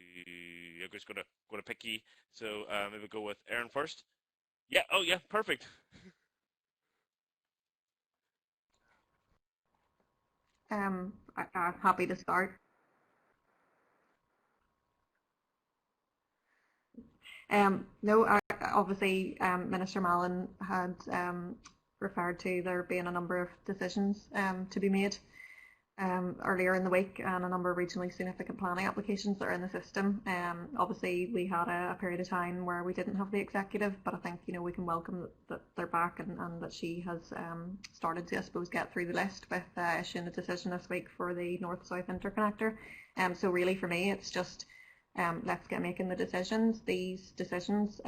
I'm just going to pick you. So maybe go with Erin first. Yeah. Oh, yeah. Perfect. I'm happy to start. No, obviously, Minister Mallon had referred to there being a number of decisions to be made earlier in the week, and a number of regionally significant planning applications that are in the system. Obviously, we had a period of time where we didn't have the executive, but I think we can welcome that they're back and that she has started to, I suppose, get through the list with issuing a decision this week for the North-South interconnector. So really, for me, it's just let's get making the decisions. These decisions,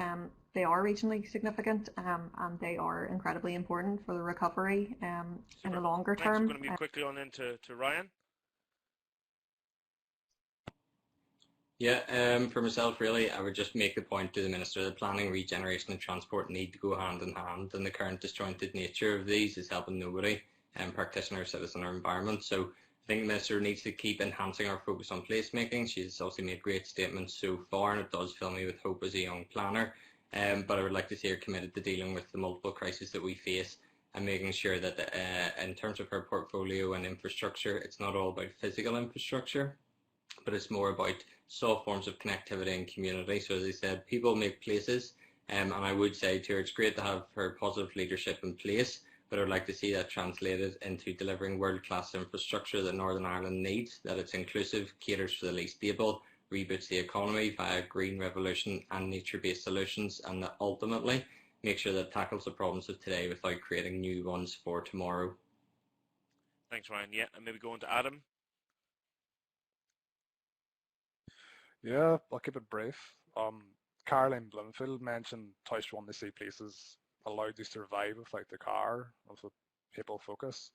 they are regionally significant and they are incredibly important for the recovery in the longer term. We're going to move quickly on into Ryan. Yeah, for myself, really, I would just make the point to the Minister that planning, regeneration and transport need to go hand in hand, and the current disjointed nature of these is helping nobody, practitioner, citizen or environment. So I think the Minister needs to keep enhancing our focus on placemaking. She's also made great statements so far, and it does fill me with hope as a young planner. But I would like to see her committed to dealing with the multiple crises that we face and making sure that in terms of her portfolio and infrastructure, it's not all about physical infrastructure, but it's more about soft forms of connectivity and community. So as I said, people make places, and I would say to her, it's great to have her positive leadership in place, but I would like to see that translated into delivering world-class infrastructure that Northern Ireland needs, that it's inclusive, caters for the least able, reboots the economy via green revolution and nature-based solutions, and that ultimately make sure that it tackles the problems of today without creating new ones for tomorrow. Thanks, Ryan. Yeah, and maybe going to Adam. Yeah, I'll keep it brief. Caroline Bloomfield mentioned how she wanted to see places allowed to survive without the car, also people focus.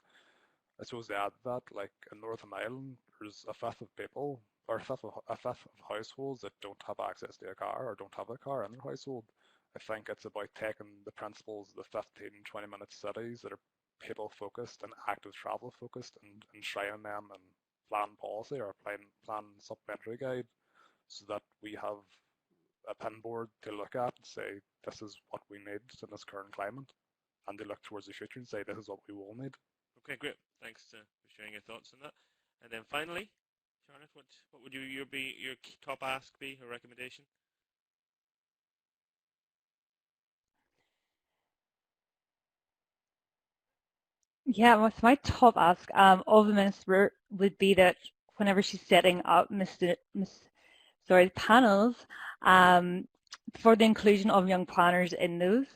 I suppose to add that, like in Northern Ireland, there's a fifth of people, or a fifth of households that don't have access to a car or don't have a car in their household. I think it's about taking the principles of the 15-20-minute cities that are people focused and active travel focused and enshrining them in plan policy or plan supplementary guide, so that we have a pinboard to look at and say, this is what we need in this current climate, and to look towards the future and say, this is what we will need. Okay, great. Thanks for sharing your thoughts on that. And then finally, Charlotte, what would your top ask be, or recommendation? Yeah, well, so my top ask of the Minister would be that whenever she's setting up panels for the inclusion of young planners in those,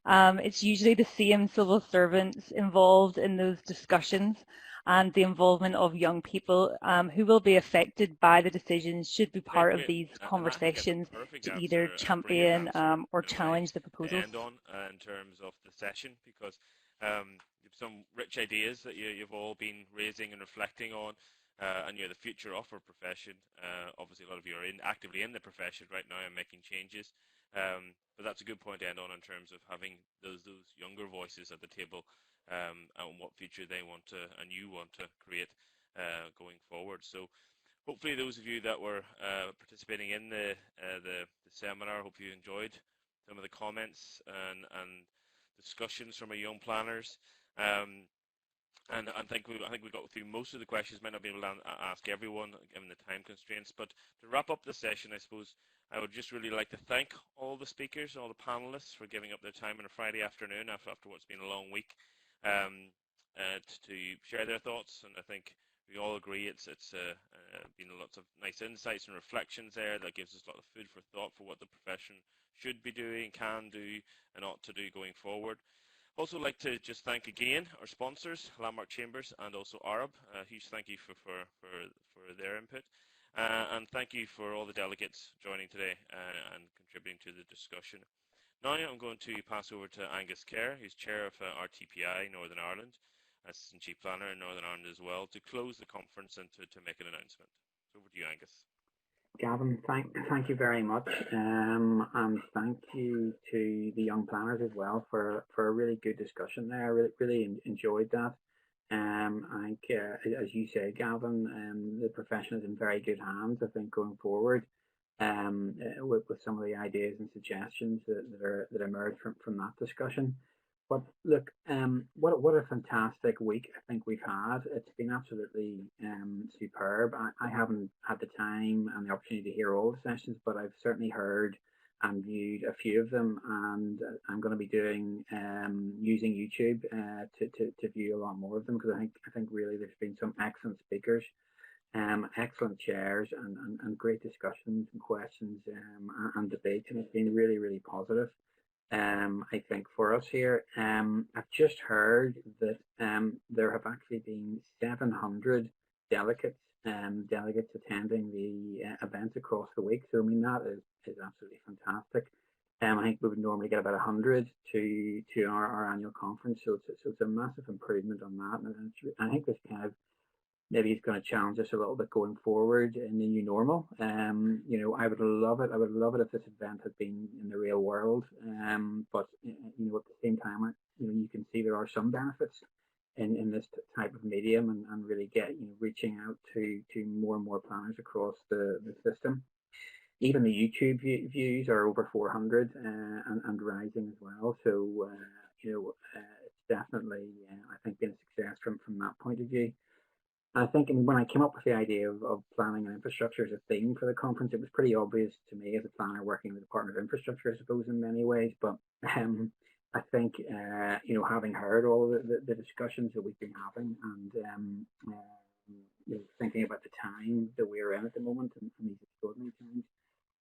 it's usually the same civil servants involved in those discussions, and the involvement of young people who will be affected by the decisions should be part of these conversations to either champion or challenge the proposals. End on in terms of the session, because some rich ideas that you've all been raising and reflecting on, and the future of our profession. Obviously, a lot of you are actively in the profession right now and making changes. But that's a good point to end on in terms of having those younger voices at the table, and what future they want to and you want to create going forward. So hopefully those of you that were participating in the seminar, hope you enjoyed some of the comments and discussions from our young planners. And I think we got through most of the questions. Might not be able to ask everyone given the time constraints, but to wrap up the session, I suppose I would just really like to thank all the speakers, all the panelists for giving up their time on a Friday afternoon after what's been a long week, to share their thoughts. And I think we all agree it's been lots of nice insights and reflections there that gives us a lot of food for thought for what the profession should be doing, can do, and ought to do going forward. Also like to just thank again our sponsors, Landmark Chambers and also Arup. A huge thank you for their input. And thank you for all the delegates joining today and contributing to the discussion. Now I'm going to pass over to Angus Kerr, who's Chair of RTPI Northern Ireland, Assistant Chief Planner in Northern Ireland as well, to close the conference and to make an announcement. So over to you, Angus. Gavin, thank you very much, and thank you to the young planners as well for a really good discussion there. I really enjoyed that. I think, as you said, Gavin, the profession is in very good hands, I think, going forward, with some of the ideas and suggestions that emerged from that discussion. But look, what a fantastic week I think we've had. It's been absolutely superb. I haven't had the time and the opportunity to hear all the sessions, but I've certainly heard and viewed a few of them, and I'm going to be doing using YouTube to view a lot more of them, because I think really there's been some excellent speakers, excellent chairs, and great discussions and questions and debates, and it's been really positive. I think for us here, I've just heard that there have actually been 700 delegates attending the events across the week. So I mean that is absolutely fantastic. I think we would normally get about 100 to our annual conference, so it's a massive improvement on that. And I think this kind of maybe it's going to challenge us a little bit going forward in the new normal. You know, I would love it. I would love it if this event had been in the real world. But you know, at the same time, you know, you can see there are some benefits in this type of medium, and really reaching out to more and more planners across the system. Even the YouTube views are over 400 and rising as well. So you know, it's definitely I think been a success from that point of view. I think when I came up with the idea of planning and infrastructure as a theme for the conference, it was pretty obvious to me as a planner working in the Department of Infrastructure, I suppose, in many ways. But I think, you know, having heard all the discussions that we've been having, and you know, thinking about the time that we're in at the moment and these extraordinary times,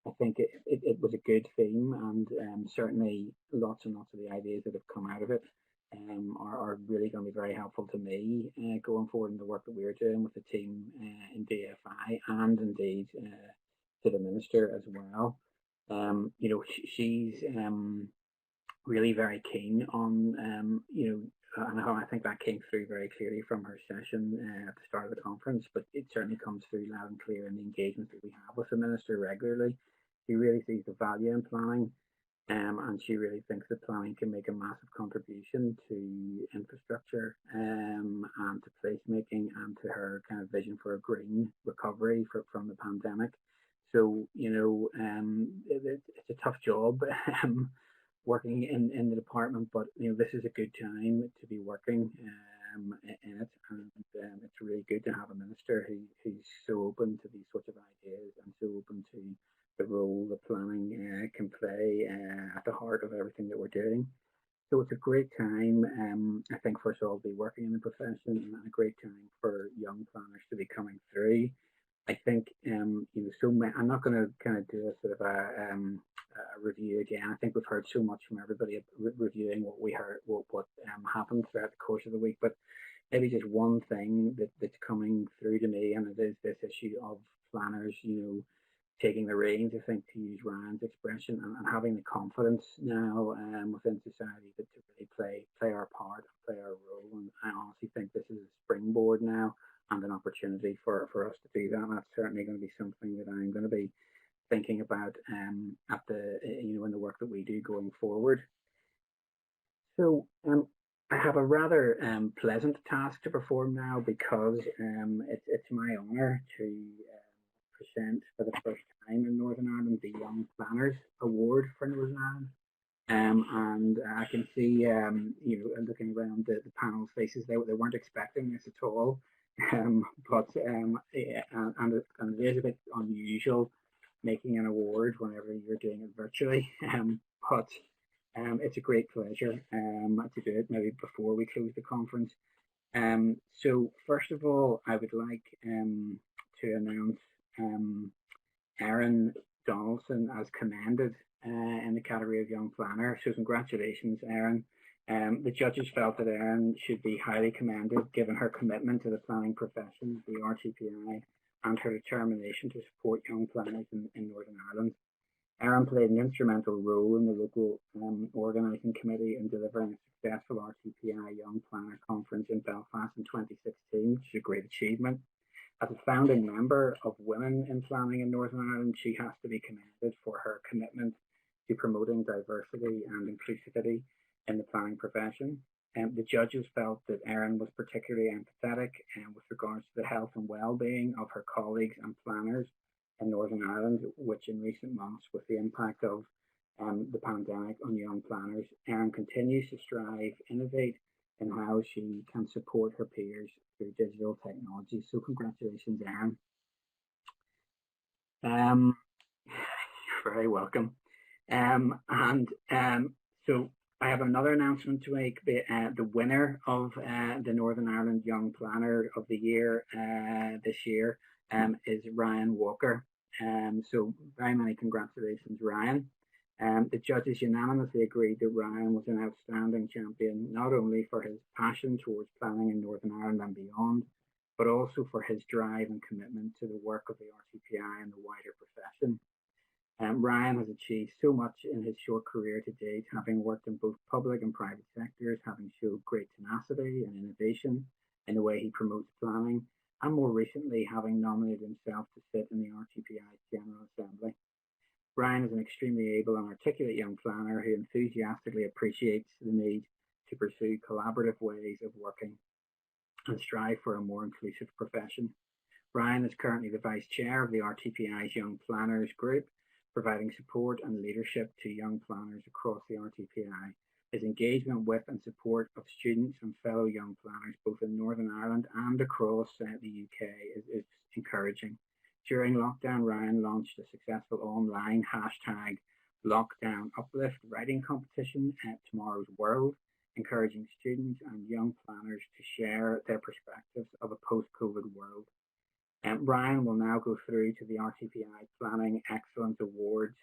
I think it was a good theme, and certainly lots and lots of the ideas that have come out of it are really going to be very helpful to me going forward in the work that we're doing with the team in DFI, and indeed to the Minister as well. You know, she's really very keen on, you know, and I think that came through very clearly from her session at the start of the conference, but it certainly comes through loud and clear in the engagement that we have with the Minister regularly. She really sees the value in planning. And she really thinks that planning can make a massive contribution to infrastructure and to placemaking, and to her kind of vision for a green recovery from the pandemic. So, you know, it's a tough job working in the department, but, you know, this is a good time to be working in it. And it's really good to have a minister who's so open to these sorts of ideas, and so open to the role that planning can play at the heart of everything that we're doing. So it's a great time, I think, for us all to be working in the profession, and a great time for young planners to be coming through. I think, you know, I'm not going to kind of do a sort of a review again. I think we've heard so much from everybody reviewing what we heard, what happened throughout the course of the week, but maybe just one thing that's coming through to me, and it is this issue of planners, you know, taking the reins, I think, to use Ryan's expression, and having the confidence now within society to really play our part, play our role. And I honestly think this is a springboard now, and an opportunity for us to do that. And that's certainly going to be something that I'm going to be thinking about at the, you know, in the work that we do going forward. So I have a rather pleasant task to perform now, because it's my honour to present for the first time in Northern Ireland the Young Planners Award for Northern Ireland. And I can see, you know, looking around the panel's faces, they weren't expecting this at all. But and it is a bit unusual making an award whenever you're doing it virtually. But it's a great pleasure to do it maybe before we close the conference. So first of all, I would like to announce Erin Donaldson as commended in the category of Young Planner. So congratulations, Erin. The judges felt that Erin should be highly commended given her commitment to the planning profession, the RTPI, and her determination to support young planners in Northern Ireland. Erin played an instrumental role in the local organising committee in delivering a successful RTPI Young Planner Conference in Belfast in 2016, which is a great achievement. As a founding member of Women in Planning in Northern Ireland, she has to be commended for her commitment to promoting diversity and inclusivity in the planning profession. The judges felt that Erin was particularly empathetic with regards to the health and well-being of her colleagues and planners in Northern Ireland, which in recent months, with the impact of the pandemic on young planners, Erin continues to strive, innovate in how she can support her peers through digital technology. So congratulations, Erin. You're very welcome. So I have another announcement to make. The winner of the Northern Ireland Young Planner of the Year this year is Ryan Walker. So very many congratulations, Ryan. The judges unanimously agreed that Ryan was an outstanding champion, not only for his passion towards planning in Northern Ireland and beyond, but also for his drive and commitment to the work of the RTPI and the wider profession. Ryan has achieved so much in his short career to date, having worked in both public and private sectors, having showed great tenacity and innovation in the way he promotes planning, and more recently having nominated himself to sit in the RTPI's General Assembly. Ryan is an extremely able and articulate young planner who enthusiastically appreciates the need to pursue collaborative ways of working and strive for a more inclusive profession. Ryan is currently the Vice Chair of the RTPI's Young Planners Group, providing support and leadership to young planners across the RTPI. His engagement with and support of students and fellow young planners, both in Northern Ireland and across the UK, is encouraging. During lockdown, Ryan launched a successful online hashtag Lockdown Uplift writing competition at Tomorrow's World, encouraging students and young planners to share their perspectives of a post-COVID world. Ryan will now go through to the RTPI Planning Excellence Awards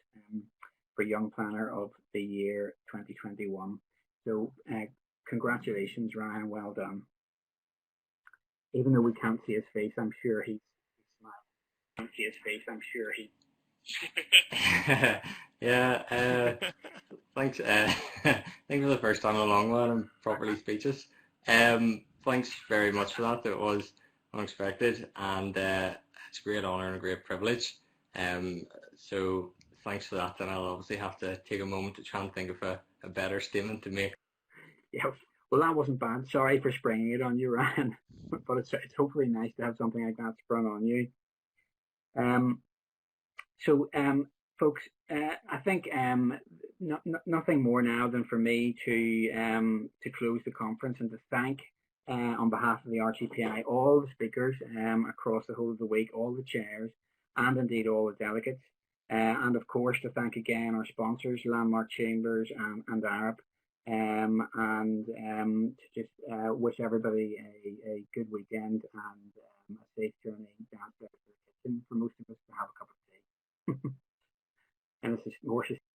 for Young Planner of the Year 2021. So congratulations, Ryan, well done. Even though we can't see his face, I'm sure he's smiling. Can't see his face, I'm sure he. Yeah, thanks. Thanks for the first time in a long while. I'm properly speechless. Thanks very much for that. It was unexpected, and it's a great honour and a great privilege. So thanks for that, and I'll obviously have to take a moment to try and think of a better statement to make. Yeah, well, that wasn't bad. Sorry for springing it on you, Ryan, but it's hopefully nice to have something like that sprung on you. Folks, I think nothing more now than for me to close the conference and to thank, on behalf of the RTPI, all the speakers across the whole of the week, all the chairs, and indeed all the delegates. And of course to thank again our sponsors, Landmark Chambers and Arup, and to just wish everybody a good weekend and a safe journey down to the kitchen for most of us to have a cup of tea. And this is more